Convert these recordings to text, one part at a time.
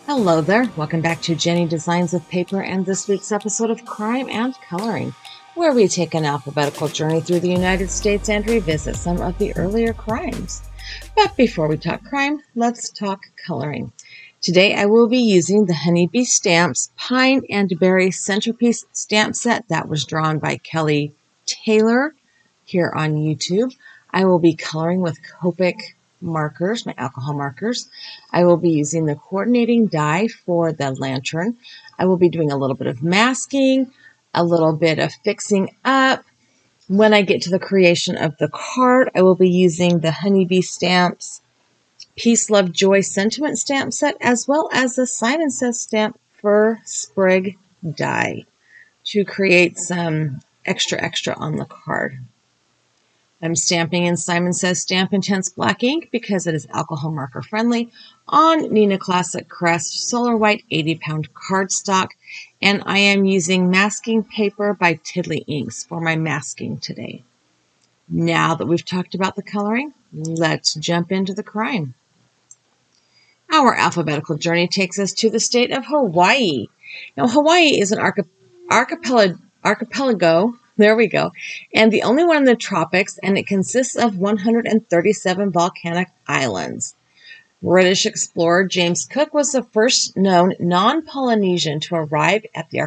Hello there. Welcome back to Jennie Designs with Paper and this week's episode of Crime and Coloring, where we take an alphabetical journey through the United States and revisit some of the earlier crimes. But before we talk crime, let's talk coloring. Today I will be using the Honeybee Stamps Pine and Berry Centerpiece stamp set that was drawn by Kelly Taylor here on YouTube. I will be coloring with Copic markers, my alcohol markers. I will be using the coordinating die for the lantern. I will be doing a little bit of masking, a little bit of fixing up. When I get to the creation of the card, I will be using the Honeybee Stamps Peace, Love, Joy Sentiment stamp set, as well as the Simon Says stamp for Sprig die to create some extra on the card. I'm stamping in Simon Says Stamp Intense Black ink because it is alcohol marker friendly on Neenah Classic Crest Solar White 80-pound cardstock, and I am using masking paper by Tiddly Inks for my masking today. Now that we've talked about the coloring, let's jump into the crime. Our alphabetical journey takes us to the state of Hawaii. Now, Hawaii is an archipelago. There we go. And the only one in the tropics, and it consists of 137 volcanic islands. British explorer James Cook was the first known non-Polynesian to arrive at the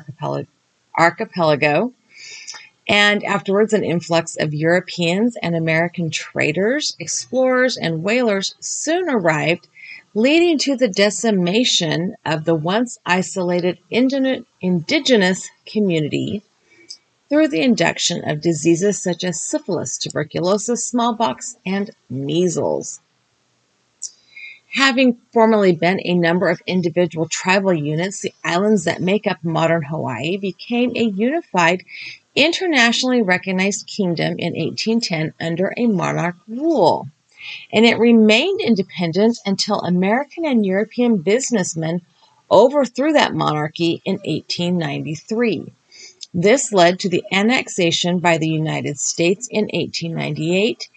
archipelago. And afterwards, an influx of Europeans and American traders, explorers, and whalers soon arrived, leading to the decimation of the once isolated indigenous community through the induction of diseases such as syphilis, tuberculosis, smallpox, and measles. Having formerly been a number of individual tribal units, the islands that make up modern Hawaii became a unified, internationally recognized kingdom in 1810 under a monarch rule. And it remained independent until American and European businessmen overthrew that monarchy in 1893. This led to the annexation by the United States in 1898,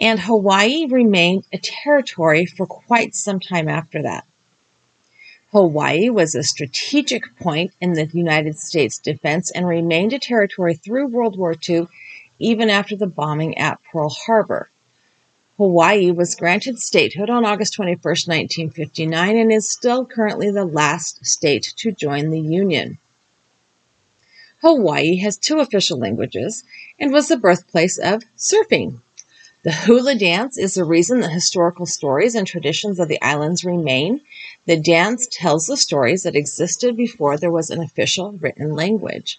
and Hawaii remained a territory for quite some time after that. Hawaii was a strategic point in the United States defense and remained a territory through World War II, even after the bombing at Pearl Harbor. Hawaii was granted statehood on August 21, 1959, and is still currently the last state to join the Union. Hawaii has 2 official languages and was the birthplace of surfing. The hula dance is the reason that historical stories and traditions of the islands remain. The dance tells the stories that existed before there was an official written language.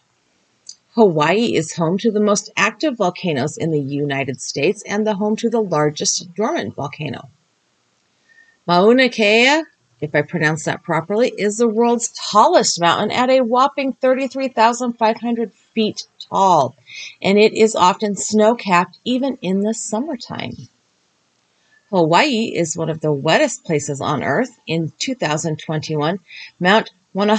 Hawaii is home to the most active volcanoes in the United States and the home to the largest dormant volcano. Mauna Kea, if I pronounce that properly, is the world's tallest mountain at a whopping 33,500 feet tall, and it is often snow-capped even in the summertime. Hawaii is one of the wettest places on Earth. In 2021, Mount Mauna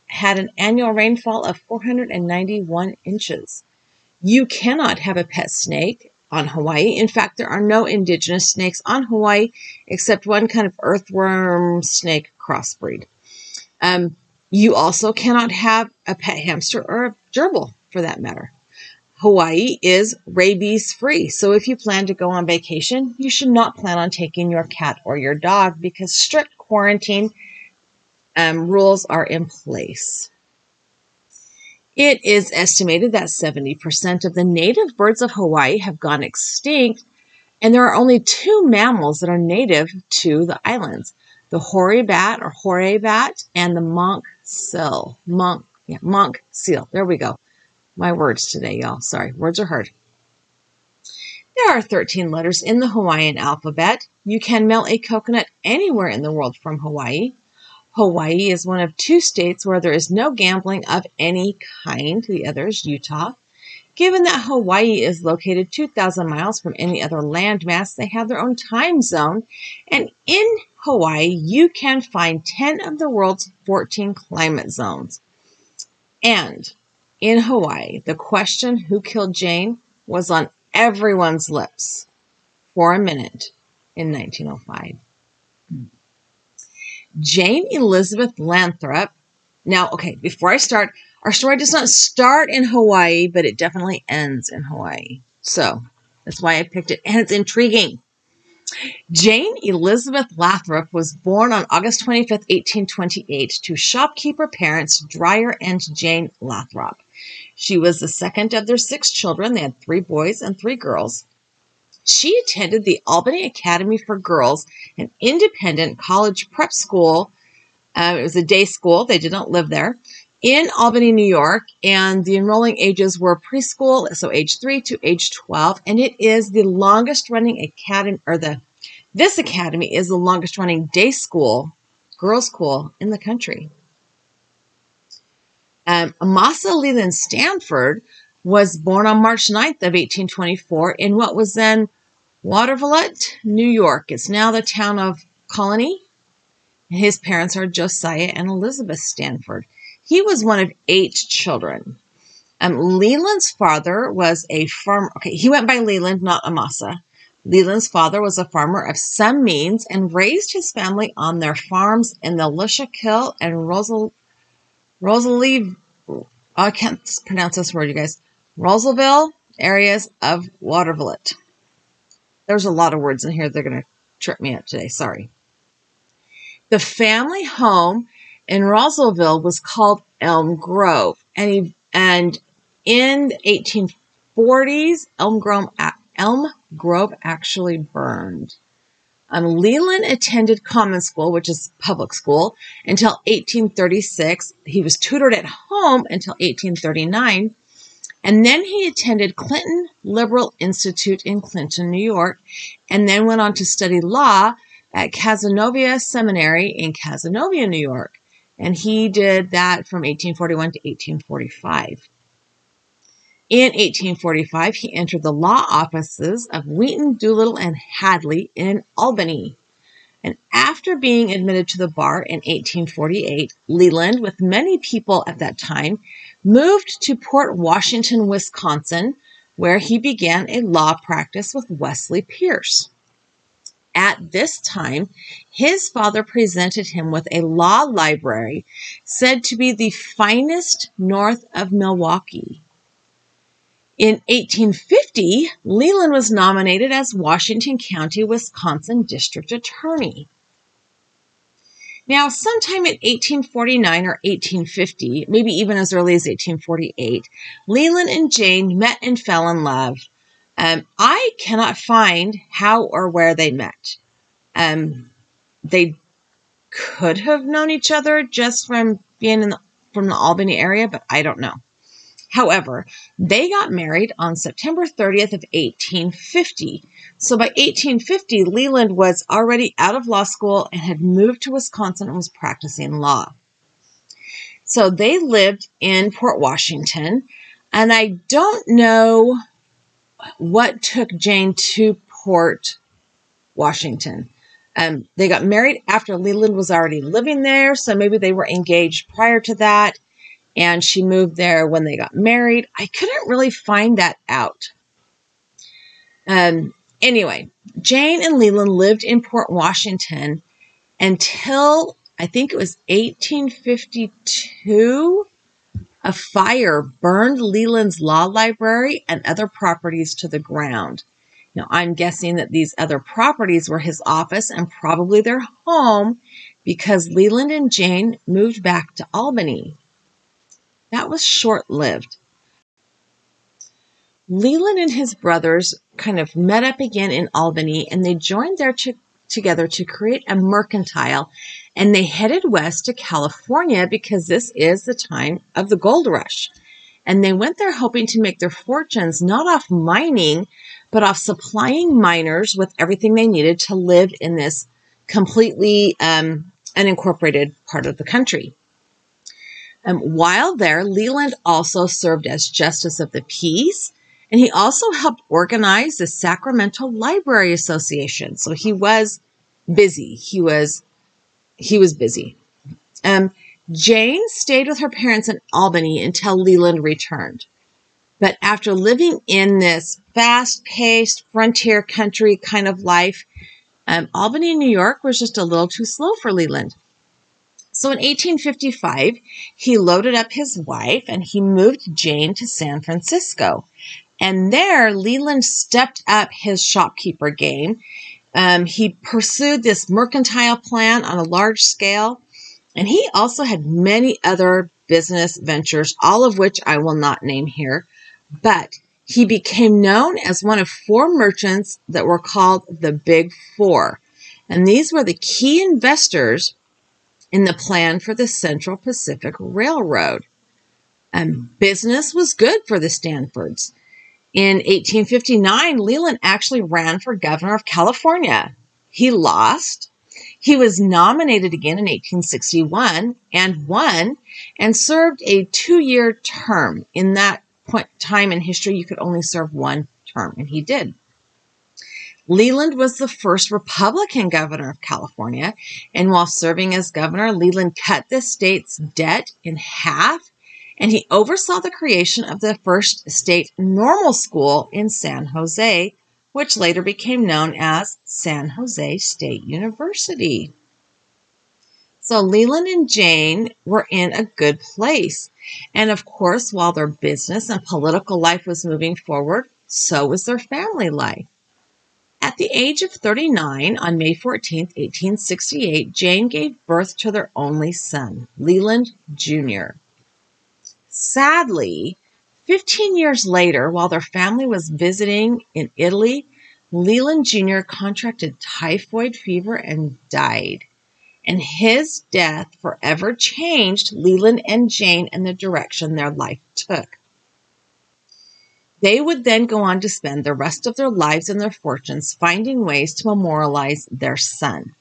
had an annual rainfall of 491 inches. You cannot have a pet snake on Hawaii. In fact, there are no indigenous snakes on Hawaii except one kind of earthworm snake crossbreed. You also cannot have a pet hamster or a gerbil, for that matter. Hawaii is rabies-free, so if you plan to go on vacation, you should not plan on taking your cat or your dog because strict quarantine rules are in place. It is estimated that 70% of the native birds of Hawaii have gone extinct, and there are only 2 mammals that are native to the islands, the hoary bat or horay bat and the monk seal. Monk seal. There we go. My words today, y'all. Sorry, words are hard. There are 13 letters in the Hawaiian alphabet. You can mail a coconut anywhere in the world from Hawaii. Hawaii is one of 2 states where there is no gambling of any kind. The other is Utah. Given that Hawaii is located 2,000 miles from any other landmass, they have their own time zone. And in Hawaii, you can find 10 of the world's 14 climate zones. And in Hawaii, the question, who killed Jane, was on everyone's lips for a minute in 1905. Jane Elizabeth Lathrop. Now, okay, before I start, our story does not start in Hawaii, but it definitely ends in Hawaii. So that's why I picked it, and it's intriguing. Jane Elizabeth Lathrop was born on August 25th, 1828, to shopkeeper parents Dyer and Jane Lathrop. She was the second of their 6 children. They had 3 boys and 3 girls. She attended the Albany Academy for Girls, an independent college prep school. It was a day school. They did not live there. In Albany, New York, and the enrolling ages were preschool, so age 3 to age 12, and it is the longest running academy, this academy is the longest running day school, girls' school in the country. Amasa Leland Stanford was born on March 9th of 1824 in what was then Watervliet, New York. It's now the town of Colony. His parents are Josiah and Elizabeth Stanford. He was one of 8 children. Leland's father was a farmer. Okay, he went by Leland, not Amasa. Leland's father was a farmer of some means and raised his family on their farms in the Lishakill and Rosalie, I can't pronounce this word, you guys, Rosalville areas of Watervliet. There's a lot of words in here. They're going to trip me up today. Sorry. The family home in Rosalville was called Elm Grove. And in the 1840s, Elm Grove actually burned. Leland attended common school, which is public school, until 1836. He was tutored at home until 1839. And then he attended Clinton Liberal Institute in Clinton, New York, and then went on to study law at Cazenovia Seminary in Cazenovia, New York. And he did that from 1841 to 1845. In 1845, he entered the law offices of Wheaton, Doolittle, and Hadley in Albany. And after being admitted to the bar in 1848, Leland, with many people at that time, moved to Port Washington, Wisconsin, where he began a law practice with Wesley Pierce. At this time, his father presented him with a law library said to be the finest north of Milwaukee. In 1850, Leland was nominated as Washington County, Wisconsin District Attorney. Now, sometime in 1849 or 1850, maybe even as early as 1848, Leland and Jane met and fell in love. I cannot find how or where they met. They could have known each other just from being from the Albany area, but I don't know. However, they got married on September 30th of 1850. So by 1850, Leland was already out of law school and had moved to Wisconsin and was practicing law. So they lived in Port Washington, and I don't know what took Jane to Port Washington. They got married after Leland was already living there, so maybe they were engaged prior to that. And she moved there when they got married. I couldn't really find that out. Anyway, Jane and Leland lived in Port Washington until, I think it was 1852. A fire burned Leland's law library and other properties to the ground. Now, I'm guessing that these other properties were his office and probably their home because Leland and Jane moved back to Albany. That was short-lived. Leland and his brothers kind of met up again in Albany, and they joined together to create a mercantile, and they headed west to California because this is the time of the gold rush. And they went there hoping to make their fortunes not off mining, but off supplying miners with everything they needed to live in this completely unincorporated part of the country. While there, Leland also served as Justice of the Peace, and he also helped organize the Sacramento Library Association. So he was busy. He was busy. Jane stayed with her parents in Albany until Leland returned. But after living in this fast-paced frontier country kind of life, Albany, New York was just a little too slow for Leland. So in 1855, he loaded up his wife and he moved Jane to San Francisco. And there, Leland stepped up his shopkeeper game. He pursued this mercantile plan on a large scale. And he also had many other business ventures, all of which I will not name here. But he became known as one of four merchants that were called the Big Four. And these were the key investors in the plan for the Central Pacific Railroad. Business was good for the Stanfords. In 1859, Leland actually ran for governor of California. He lost. He was nominated again in 1861 and won and served a 2-year term. In that time in history, you could only serve one term, and he did. Leland was the first Republican governor of California, and while serving as governor, Leland cut the state's debt in half, and he oversaw the creation of the first state normal school in San Jose, which later became known as San Jose State University. So Leland and Jane were in a good place. And of course, while their business and political life was moving forward, so was their family life. At the age of 39, on May 14, 1868, Jane gave birth to their only son, Leland Jr. Sadly, 15 years later, while their family was visiting in Italy, Leland Jr. contracted typhoid fever and died. And his death forever changed Leland and Jane and the direction their life took. They would then go on to spend the rest of their lives and their fortunes finding ways to memorialize their son.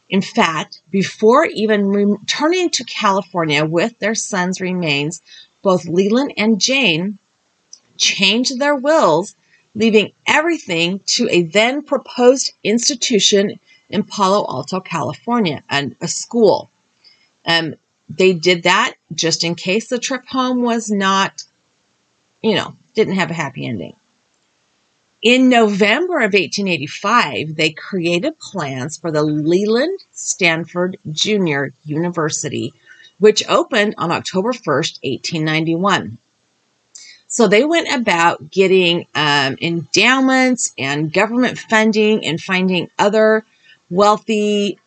In fact, before even returning to California with their son's remains, both Leland and Jane changed their wills, leaving everything to a then proposed institution in Palo Alto, California, and a school. They did that just in case the trip home was not, didn't have a happy ending. In November of 1885, they created plans for the Leland Stanford Junior University, which opened on October 1st, 1891. So they went about getting endowments and government funding and finding other wealthy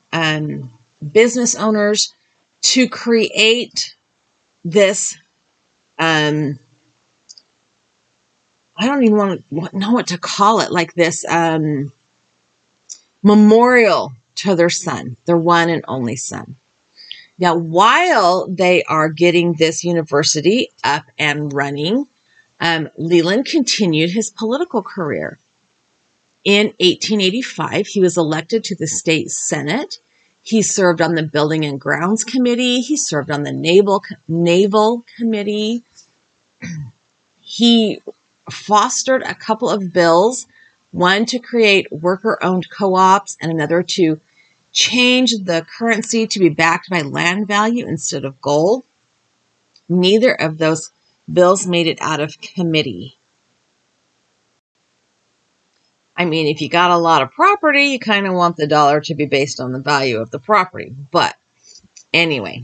business owners to create this I don't even know what to call it, like this memorial to their son, their one and only son. Now, while they are getting this university up and running, Leland continued his political career. In 1885, he was elected to the state senate. He served on the Building and Grounds Committee. He served on the Naval Committee. He fostered a couple of bills, one to create worker-owned co-ops and another to change the currency to be backed by land value instead of gold. Neither of those bills made it out of committee. I mean, if you got a lot of property, you kind of want the dollar to be based on the value of the property. But anyway,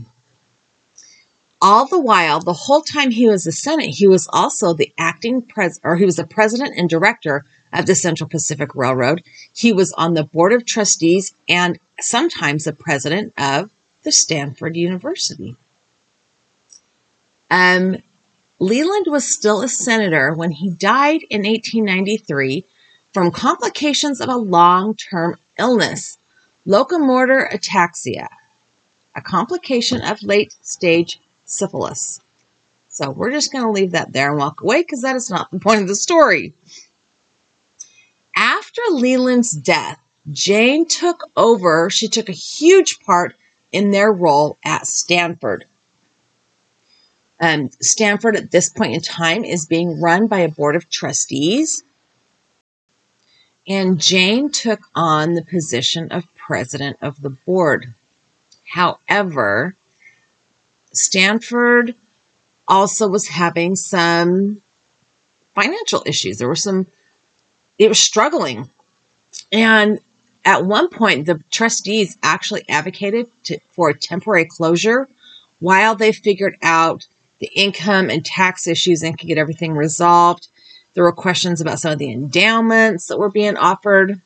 all the while, the whole time he was the Senate, he was also the he was the president and director of the Central Pacific Railroad. He was on the board of trustees and sometimes the president of the Stanford University. Leland was still a senator when he died in 1893 from complications of a long-term illness, locomotor ataxia, a complication of late-stage syphilis. So we're just going to leave that there and walk away because that is not the point of the story. After Leland's death, Jane took over. She took a huge part in their role at Stanford. Stanford at this point in time is being run by a board of trustees. And Jane took on the position of president of the board. However, Stanford also was having some financial issues. It was struggling. And At one point, the trustees actually advocated for a temporary closure while they figured out the income and tax issues and could get everything resolved. There were questions about some of the endowments that were being offered.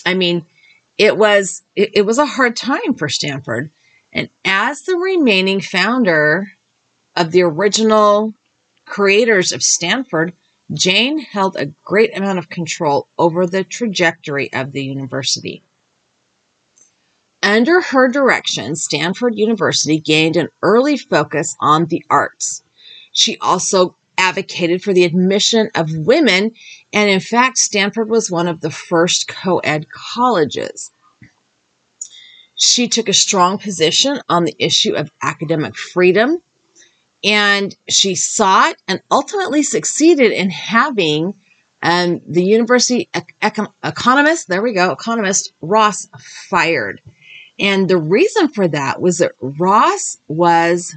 I mean, it was a hard time for Stanford. And as the remaining founder of the original creators of Stanford, Jane held a great amount of control over the trajectory of the university. Under her direction, Stanford University gained an early focus on the arts. She also advocated for the admission of women, and in fact, Stanford was one of the first co-ed colleges. She took a strong position on the issue of academic freedom, and she sought and ultimately succeeded in having the university economist Ross fired. And the reason for that was that Ross was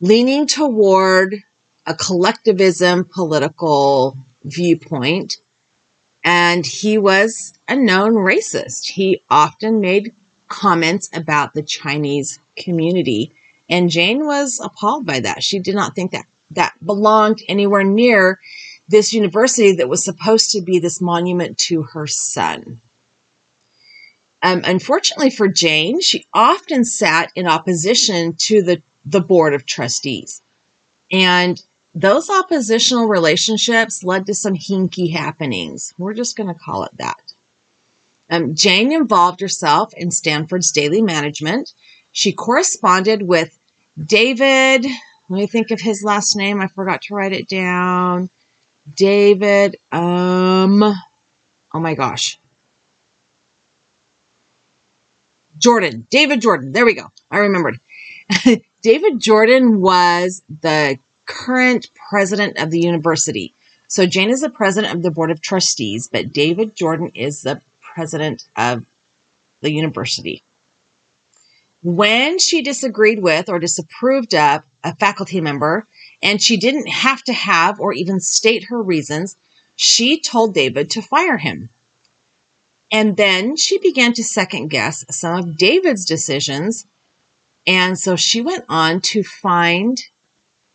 leaning toward a collectivism political viewpoint, and he was a known racist. He often made comments about the Chinese community, and Jane was appalled by that. She did not think that belonged anywhere near this university that was supposed to be this monument to her son. Unfortunately for Jane, she often sat in opposition to the board of trustees. And those oppositional relationships led to some hinky happenings. We're just going to call it that. Jane involved herself in Stanford's daily management. She corresponded with David. Let me think of his last name. I forgot to write it down. David, oh my gosh. Jordan. David Jordan. There we go. I remembered. David Jordan was the current president of the university. So Jane is the president of the board of trustees, but David Jordan is the president of the university. When she disagreed with or disapproved of a faculty member, and she didn't have to have or even state her reasons, she told David to fire him. And then she began to second guess some of David's decisions. And so she went on to find,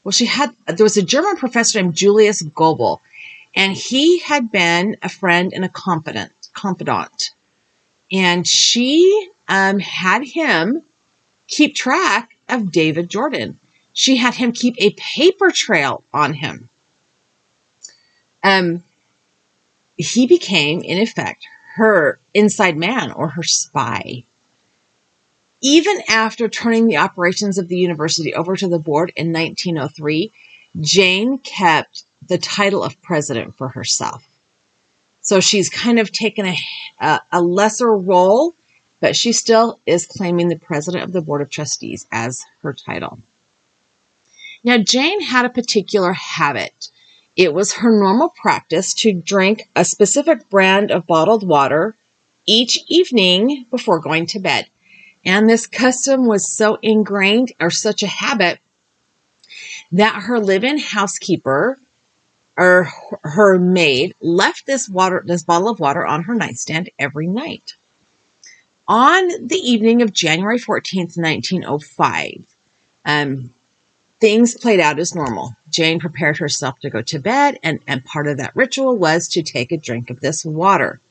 there was a German professor named Julius Goebel, and he had been a friend and a confidant. And she had him keep track of David Jordan. She had him keep a paper trail on him. He became, in effect, her inside man or her spy. Even after turning the operations of the university over to the board in 1903, Jane kept the title of president for herself. So she's kind of taken a lesser role, but she still is claiming the president of the board of trustees as her title. Now, Jane had a particular habit. It was her normal practice to drink a specific brand of bottled water each evening before going to bed. And this custom was so ingrained, or such a habit, that her live-in housekeeper or her maid left this bottle of water on her nightstand every night. On the evening of January 14th, 1905, things played out as normal. Jane prepared herself to go to bed, and part of that ritual was to take a drink of this water.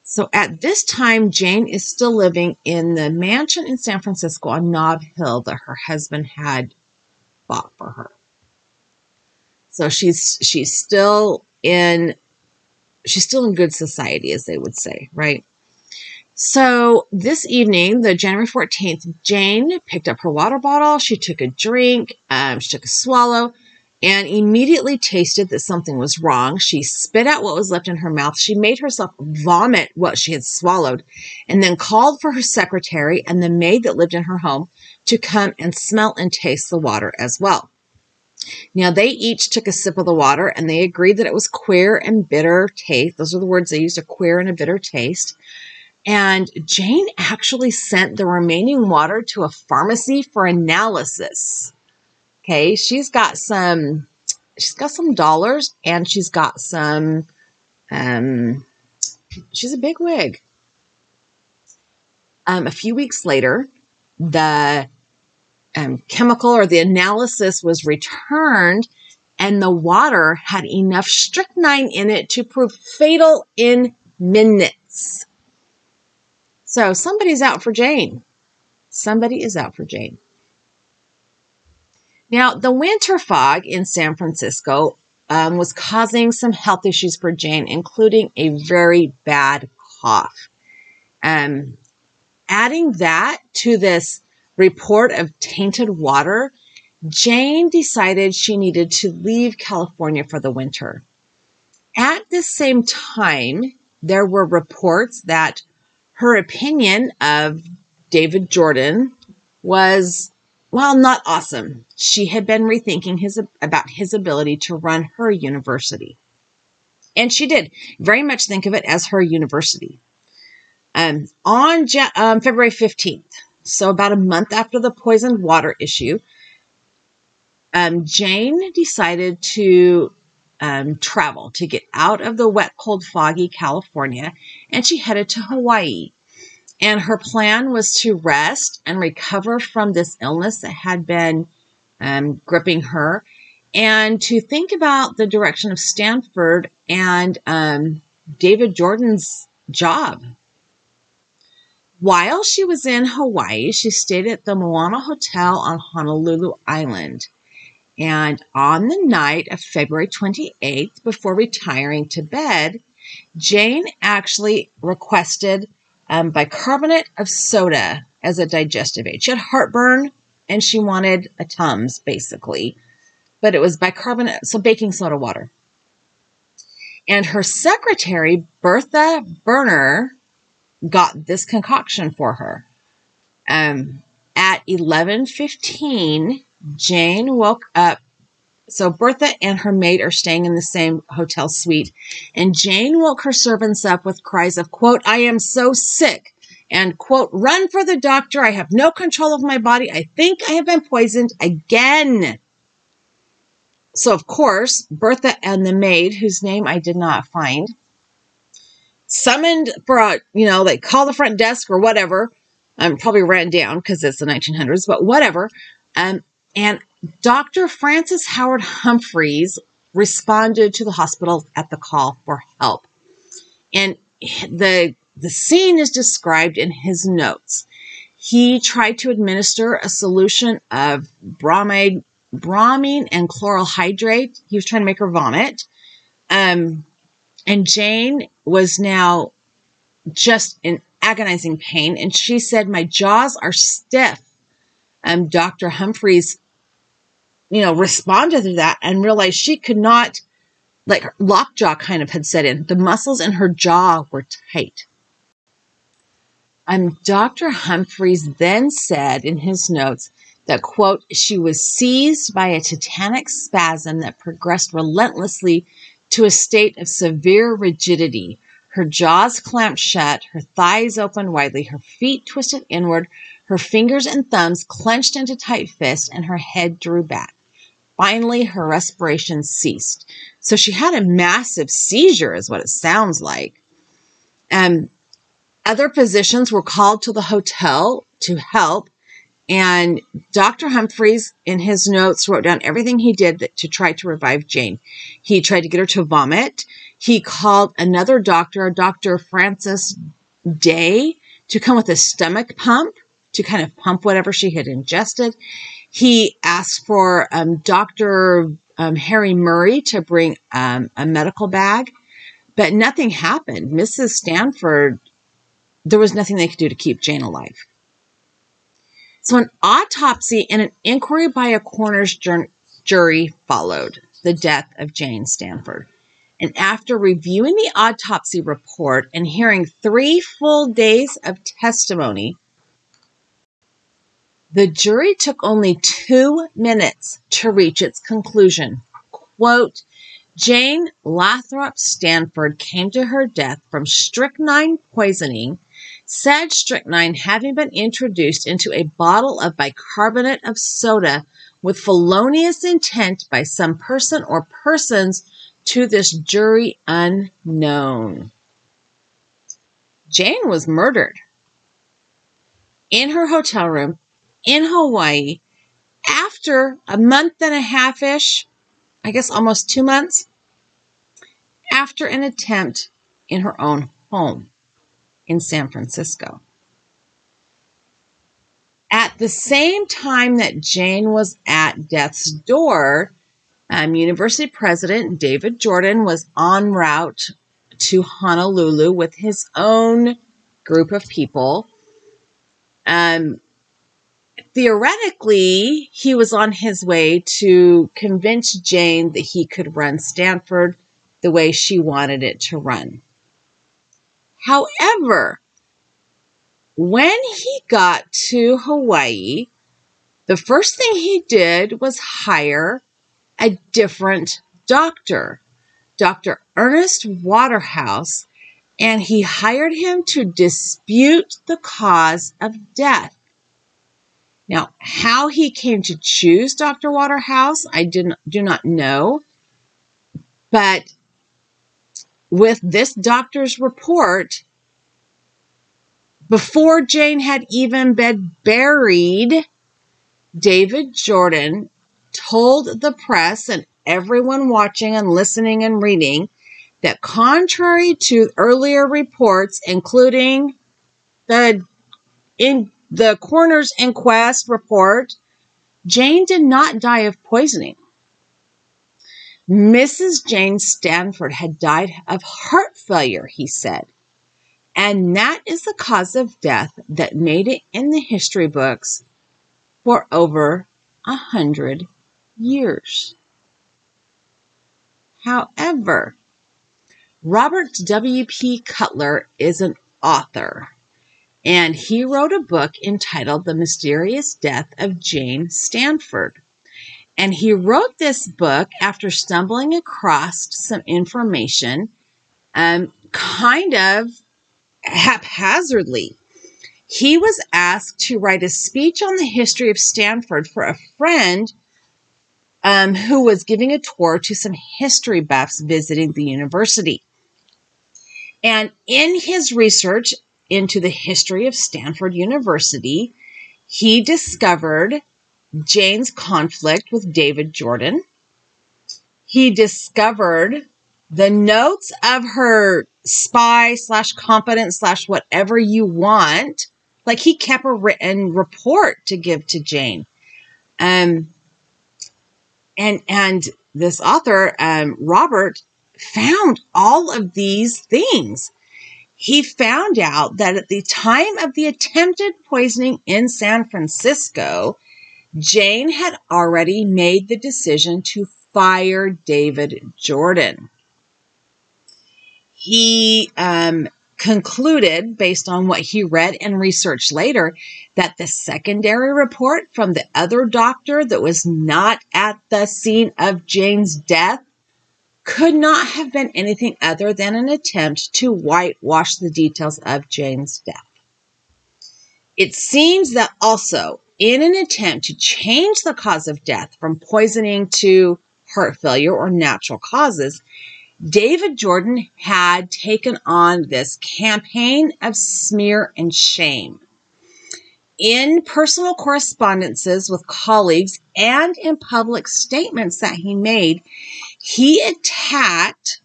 So at this time, Jane is still living in the mansion in San Francisco on Nob Hill that her husband had bought for her. So she's still in good society, as they would say, right? So this evening, the January 14th, Jane picked up her water bottle. She took a drink. She took a swallow and immediately tasted that something was wrong. She spit out what was left in her mouth. She made herself vomit what she had swallowed, and then called for her secretary and the maid that lived in her home to come and smell and taste the water as well. Now, they each took a sip of the water, and they agreed that it was queer and bitter taste. Those are the words they used, a queer and a bitter taste. And Jane actually sent the remaining water to a pharmacy for analysis. Okay, she's got some dollars, and she's got some She's a big wig. A few weeks later, the chemical or the analysis was returned, and the water had enough strychnine in it to prove fatal in minutes. So somebody's out for Jane. Somebody is out for Jane. Now, the winter fog in San Francisco was causing some health issues for Jane, including a very bad cough. Adding that to this report of tainted water, Jane decided she needed to leave California for the winter. At the same time, there were reports that her opinion of David Jordan was, well, not awesome. She had been rethinking about his ability to run her university. And she did very much think of it as her university. On February 15th, so about a month after the poisoned water issue, Jane decided to travel, to get out of the wet, cold, foggy California, and she headed to Hawaii. And her plan was to rest and recover from this illness that had been gripping her, and to think about the direction of Stanford and David Jordan's job. While she was in Hawaii, she stayed at the Moana Hotel on Honolulu Island. And on the night of February 28th, before retiring to bed, Jane actually requested bicarbonate of soda as a digestive aid. She had heartburn and she wanted a Tums, basically. But it was bicarbonate, so baking soda water. And her secretary, Bertha Berner, got this concoction for her. At 11:15, Jane woke up. So Bertha and her maid are staying in the same hotel suite, and Jane woke her servants up with cries of, quote, "I am so sick," and, quote, "Run for the doctor. I have no control of my body. I think I have been poisoned again." So, of course, Bertha and the maid, whose name I did not find, summoned for a, they call the front desk or whatever. Probably ran down because it's the 1900s, but whatever. And Dr. Francis Howard Humphreys responded to the hospital at the call for help. And the scene is described in his notes. He tried to administer a solution of bromine and chloral hydrate. He was trying to make her vomit. And Jane was now just in agonizing pain. And she said, "My jaws are stiff." Dr. Humphreys, responded to that and realized she could not, like, her lockjaw kind of had set in. The muscles in her jaw were tight. Dr. Humphreys then said in his notes that, quote, "She was seized by a tetanic spasm that progressed relentlessly to a state of severe rigidity. Her jaws clamped shut, her thighs opened widely, her feet twisted inward, her fingers and thumbs clenched into tight fists, and her head drew back. Finally, her respiration ceased." So she had a massive seizure, is what it sounds like. Other physicians were called to the hotel to help, and Dr. Humphreys, in his notes, wrote down everything he did to try to revive Jane. He tried to get her to vomit. He called another doctor, Dr. Francis Day, to come with a stomach pump to kind of pump whatever she had ingested. He asked for Dr. Harry Murray to bring a medical bag, but nothing happened. Mrs. Stanford, there was nothing they could do to keep Jane alive. So an autopsy and an inquiry by a coroner's jury followed the death of Jane Stanford. And after reviewing the autopsy report and hearing 3 full days of testimony, the jury took only 2 minutes to reach its conclusion. Quote, "Jane Lathrop Stanford came to her death from strychnine poisoning, said strychnine having been introduced into a bottle of bicarbonate of soda with felonious intent by some person or persons to this jury unknown." Jane was murdered in her hotel room in Hawaii after a month and a half-ish, I guess almost 2 months, after an attempt in her own home in San Francisco. At the same time that Jane was at death's door, University President David Jordan was en route to Honolulu with his own group of people. Theoretically, he was on his way to convince Jane that he could run Stanford the way she wanted it to run. However, when he got to Hawaii, the first thing he did was hire a different doctor, Dr. Ernest Waterhouse, and he hired him to dispute the cause of death. Now, how he came to choose Dr. Waterhouse, I do not know, but with this doctor's report, before Jane had even been buried, David Jordan told the press and everyone watching and listening and reading that contrary to earlier reports, including the coroner's inquest report, Jane did not die of poisoning. Mrs. Jane Stanford had died of heart failure, he said. And that is the cause of death that made it in the history books for over 100 years. However, Robert W.P. Cutler is an author, and he wrote a book entitled The Mysterious Death of Jane Stanford. And he wrote this book after stumbling across some information kind of haphazardly. He was asked to write a speech on the history of Stanford for a friend who was giving a tour to some history buffs visiting the university. And in his research into the history of Stanford University, he discovered Jane's conflict with David Jordan. He discovered the notes of her spy / competent / whatever you want. Like, he kept a written report to give to Jane. And this author, Robert, found all of these things. He found out that at the time of the attempted poisoning in San Francisco, Jane had already made the decision to fire David Jordan. He concluded, based on what he read and researched later, that the secondary report from the other doctor that was not at the scene of Jane's death could not have been anything other than an attempt to whitewash the details of Jane's death. It seems that also, in an attempt to change the cause of death from poisoning to heart failure or natural causes, David Jordan had taken on this campaign of smear and shame. In personal correspondences with colleagues and in public statements that he made, he attacked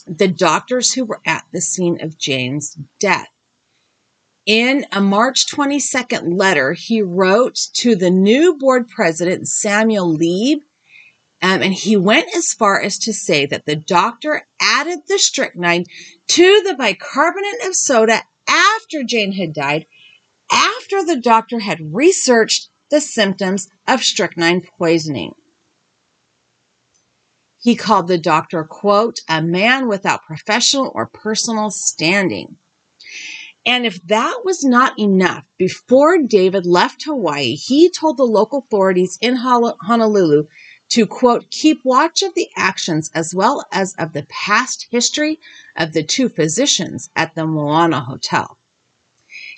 the doctors who were at the scene of Jane's death. In a March 22nd letter, he wrote to the new board president, Samuel Lieb, and he went as far as to say that the doctor added the strychnine to the bicarbonate of soda after Jane had died, after the doctor had researched the symptoms of strychnine poisoning. He called the doctor, quote, a man without professional or personal standing. And if that was not enough, before David left Hawaii, he told the local authorities in Honolulu to, quote, keep watch of the actions as well as of the past history of the two physicians at the Moana Hotel.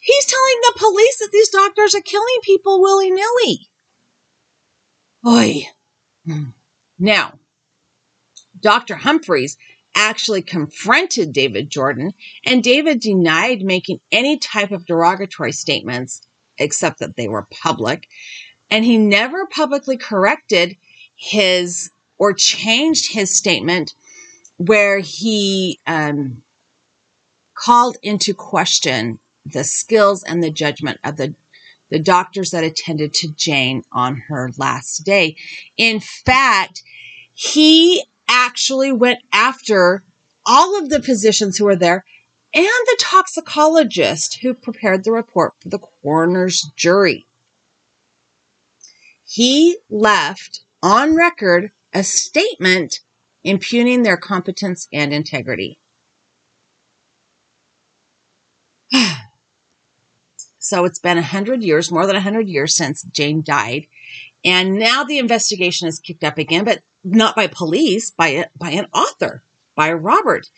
He's telling the police that these doctors are killing people willy-nilly. Oy. Now, Dr. Humphreys actually confronted David Jordan, and David denied making any type of derogatory statements, except that they were public. And he never publicly corrected his or changed his statement where he called into question the skills and the judgment of the doctors that attended to Jane on her last day. In fact, he actually went after all of the physicians who were there and the toxicologist who prepared the report for the coroner's jury. He left on record a statement impugning their competence and integrity. So it's been 100 years, more than 100 years since Jane died. And now the investigation is kicked up again, but not by police, by an author, by Robert.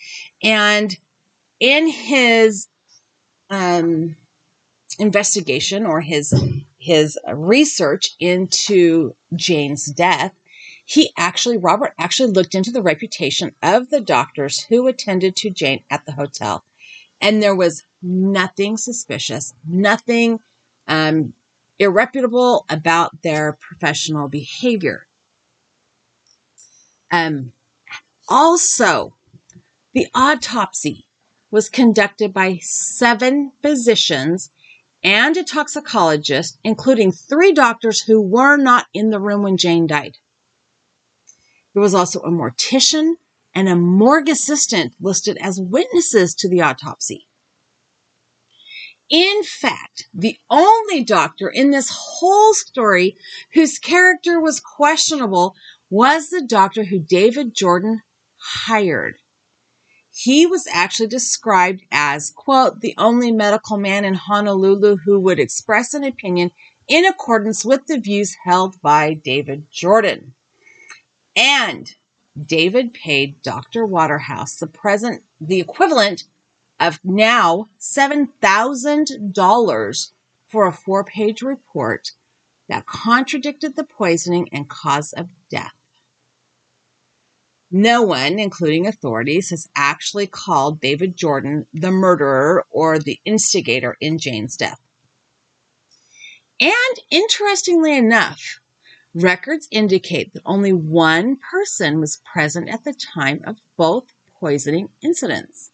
And in his investigation or his research into Jane's death, Robert actually looked into the reputation of the doctors who attended to Jane at the hotel. And there was nothing suspicious, nothing irreputable about their professional behavior. Also, the autopsy was conducted by 7 physicians and a toxicologist, including 3 doctors who were not in the room when Jane died. There was also a mortician and a morgue assistant listed as witnesses to the autopsy. In fact, the only doctor in this whole story whose character was questionable was the doctor who David Jordan hired. He was actually described as, quote, the only medical man in Honolulu who would express an opinion in accordance with the views held by David Jordan. And David paid Dr. Waterhouse the equivalent of now $7,000 for a 4-page report that contradicted the poisoning and cause of death. No one, including authorities, has actually called David Jordan the murderer or the instigator in Jane's death. And interestingly enough, records indicate that only one person was present at the time of both poisoning incidents.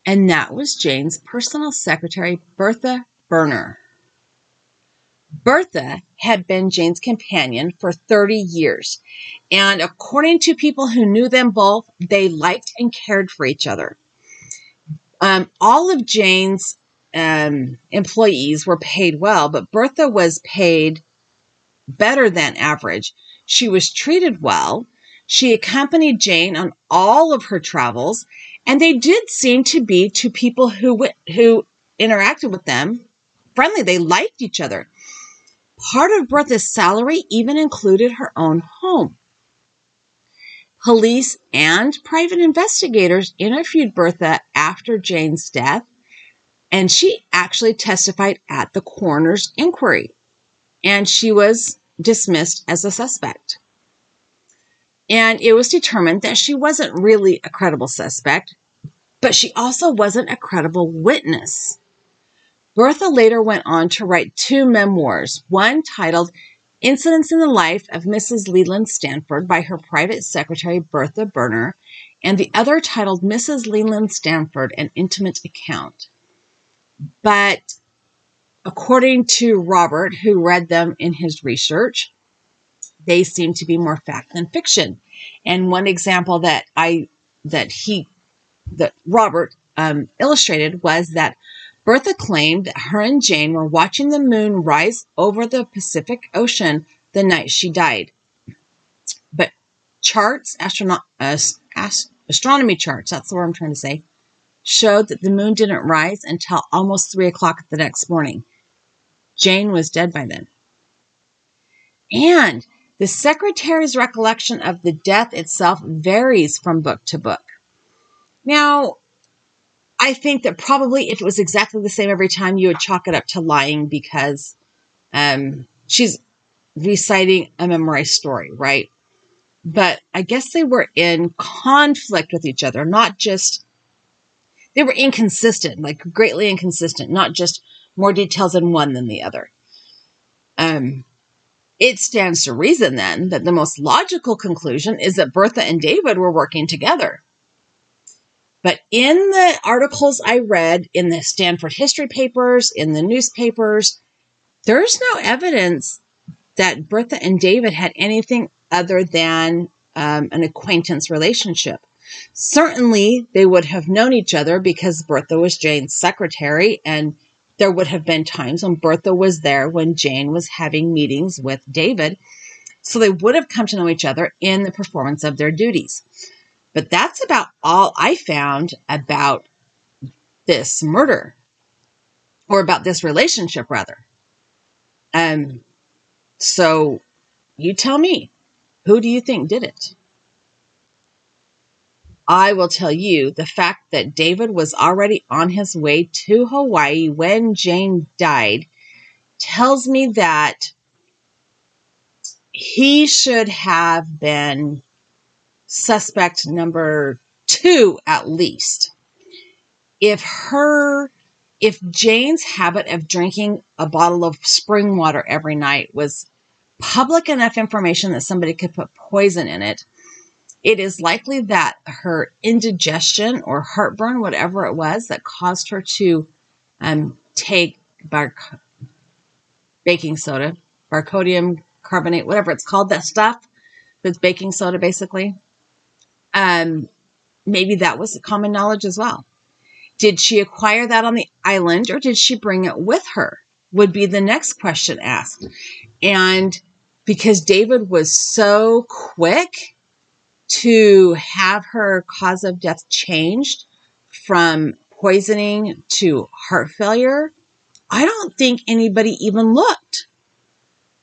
And that was Jane's personal secretary, Bertha Berner. Bertha had been Jane's companion for 30 years. And according to people who knew them both, they liked and cared for each other. All of Jane's employees were paid well, but Bertha was paid better than average. She was treated well. She accompanied Jane on all of her travels, and they did seem to be, to people who interacted with them, friendly. They liked each other. Part of Bertha's salary even included her own home. Police and private investigators interviewed Bertha after Jane's death, and she actually testified at the coroner's inquiry, and she was dismissed as a suspect. And it was determined that she wasn't really a credible suspect, but she also wasn't a credible witness. Bertha later went on to write 2 memoirs, one titled Incidents in the Life of Mrs. Leland Stanford by her private secretary, Bertha Berner, and the other titled Mrs. Leland Stanford, An Intimate Account. But according to Robert, who read them in his research, they seem to be more fact than fiction. And one example that Robert illustrated was that Bertha claimed that her and Jane were watching the moon rise over the Pacific Ocean the night she died. But astronomy charts, that's the word I'm trying to say, showed that the moon didn't rise until almost 3 o'clock the next morning. Jane was dead by then. And the secretary's recollection of the death itself varies from book to book. Now, I think that probably if it was exactly the same every time, you would chalk it up to lying because she's reciting a memorized story, right? but I guess they were in conflict with each other, not just, they were inconsistent, like greatly inconsistent, not just more details in one than the other. It stands to reason then that the most logical conclusion is that Bertha and David were working together. But in the articles I read, in the Stanford history papers, in the newspapers, there's no evidence that Bertha and David had anything other than an acquaintance relationship. Certainly, they would have known each other because Bertha was Jane's secretary, and there would have been times when Bertha was there when Jane was having meetings with David. So they would have come to know each other in the performance of their duties. But that's about all I found about this murder, or about this relationship, rather. So you tell me, who do you think did it? I will tell you, the fact that David was already on his way to Hawaii when Jane died tells me that he should have been suspect number 2 at least. If Jane's habit of drinking a bottle of spring water every night was public enough information that somebody could put poison in it, it is likely that her indigestion or heartburn, whatever it was, that caused her to take baking soda, barcodium carbonate, whatever it's called, that stuff that's baking soda basically. Maybe that was common knowledge as well. Did she acquire that on the island, or did she bring it with her? Would be the next question asked. And because David was so quick to have her cause of death changed from poisoning to heart failure, I don't think anybody even looked.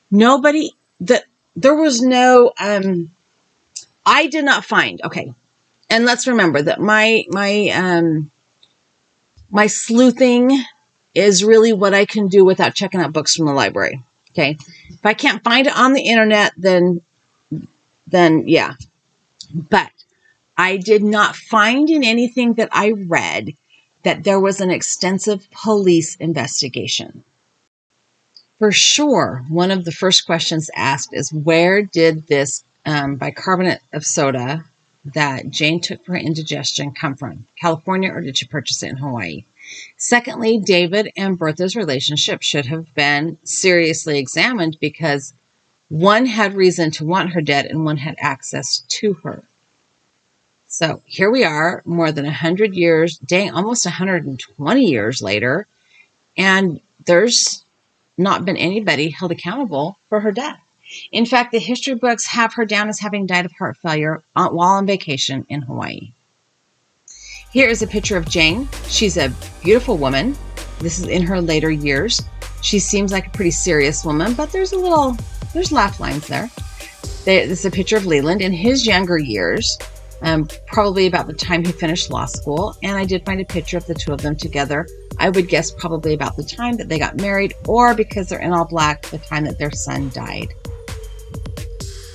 Nobody, there was no, I did not find, okay. And let's remember that my sleuthing is really what I can do without checking out books from the library. Okay. If I can't find it on the internet, then yeah. But I did not find in anything that I read that there was an extensive police investigation. For sure, one of the first questions asked is, where did this bicarbonate of soda that Jane took for her indigestion come from? California, or did she purchase it in Hawaii? Secondly, David and Bertha's relationship should have been seriously examined because one had reason to want her dead and one had access to her. So here we are, more than 100 years, dang, almost 120 years later, and there's not been anybody held accountable for her death. In fact, the history books have her down as having died of heart failure while on vacation in Hawaii. Here is a picture of Jane. She's a beautiful woman. This is in her later years. She seems like a pretty serious woman, but there's laugh lines there. This is a picture of Leland in his younger years, probably about the time he finished law school. And I did find a picture of the two of them together. I would guess probably about the time that they got married, or because they're in all black, the time that their son died.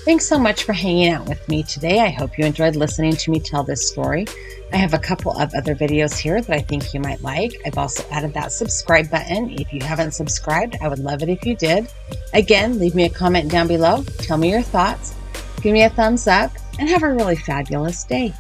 Thanks so much for hanging out with me today. I hope you enjoyed listening to me tell this story. I have a couple of other videos here that I think you might like. I've also added that subscribe button. If you haven't subscribed, I would love it if you did. Again, leave me a comment down below. Tell me your thoughts. Give me a thumbs up and have a really fabulous day.